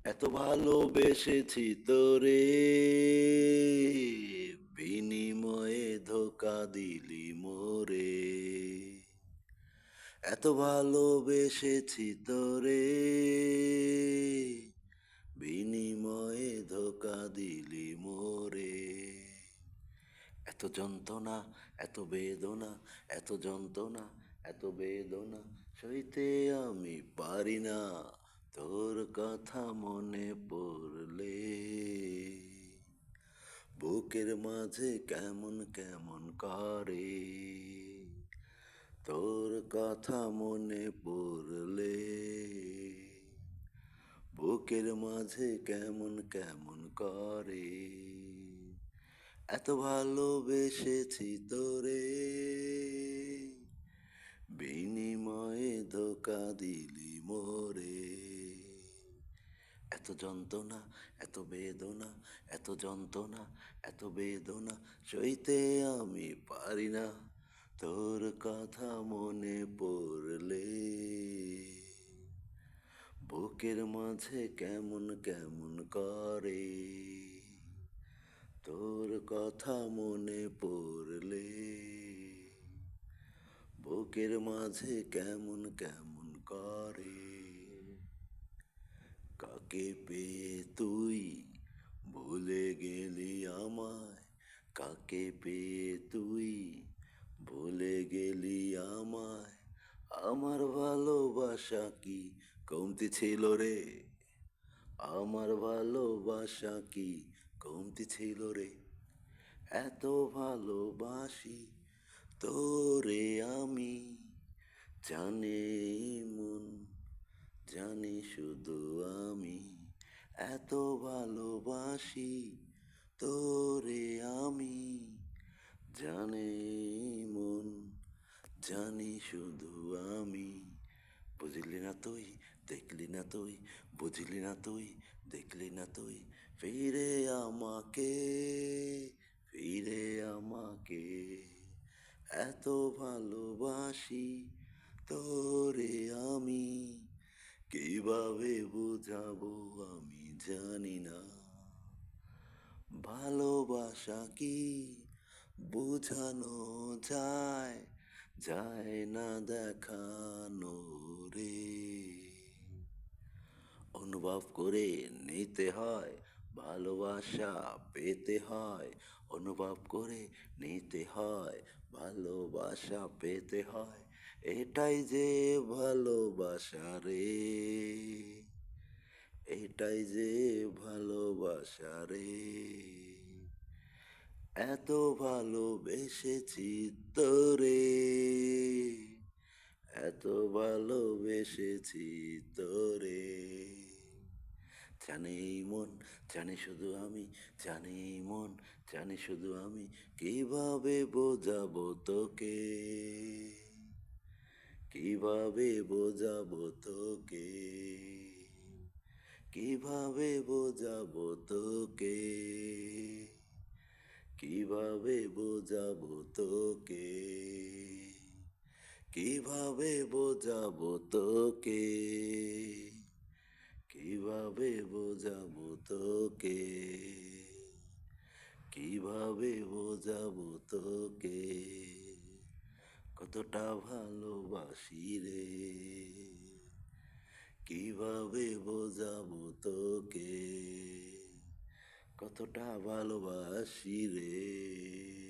এত ভালোবেসেছি তোরে, বিনিময়ে ধোকা দিলি মোরে। এত ভালোবেসেছি তোরে, বিনিময়ে ধোকা দিলি মোরে। এত যন্ত্রণা, এত বেদনা, এত যন্ত্রণা, এত বেদনা সইতে আমি পারি না, তোর কথা মনে পড়লে। বুকের মাঝে কেমন কেমন করে, তোর কথা মনে পড়লে। বুকের মাঝে কেমন কেমন করে, এত ভালোবেসেছি তোরে, বিনিময়ে ধোকা দিলি মোরে। এত যন্ত্রণা, এত বেদনা, এত যন্ত্রণা, এত বেদনা সইতে আমি পারি না, তোর কথা মনে পড়লে। বুকের মাঝে কেমন কেমন করে, তোর কথা মনে পড়লে। বুকের মাঝে কেমন কেমন করে, কাকে পেয়ে তুই ভুলে গেলি আমায়, কাকে পেয়ে তুই ভুলে গেলি আমায়। আমার ভালোবাসা কি কমতি ছিল রে, আমার ভালোবাসা কি কমতি ছিল রে। এত ভালোবাসি তোরে আমি, জানে মন, জানি শুধু আমি। এত ভালোবাসি তোরে আমি, জানে মন, জানি শুধু আমি। বুঝলি না তুই, দেখলি না তুই, বুঝলি না তুই, দেখলি না তুই, ফিরে আমাকে, ফিরে আমাকে। এত ভালোবাসি তোরে আমি, কিভাবে বুঝাবো আমি জানি না। ভালোবাসা কি বোঝানো যায়, যায় না দেখানো রে। অনুভব করে নিতে হয়, ভালোবাসা পেতে হয়। অনুভব করে নিতে হয়, ভালোবাসা পেতে হয়। এটাই যে ভালোবাসা রে, এটাই যে ভালোবাসা রে। এত ভালোবেসেছি তোরে, এত ভালোবেসেছি তোরে। জানে এই মন, জানে শুধু আমি, জানে এই মন, জানে শুধু আমি, কিভাবে বোঝাবো তোকে, কিভাবে বোঝাবো তোকে, কিভাবে বোঝাবো তোকে, কিভাবে বোঝাবো তোকে, কিভাবে বোঝাবো তোকে, কিভাবে বোঝাবো তোকে, কিভাবে বোঝাবো তোকে। কতটা ভালোবাসি রে, কিভাবে বোঝাবো তোকে, কতটা ভালোবাসি রে।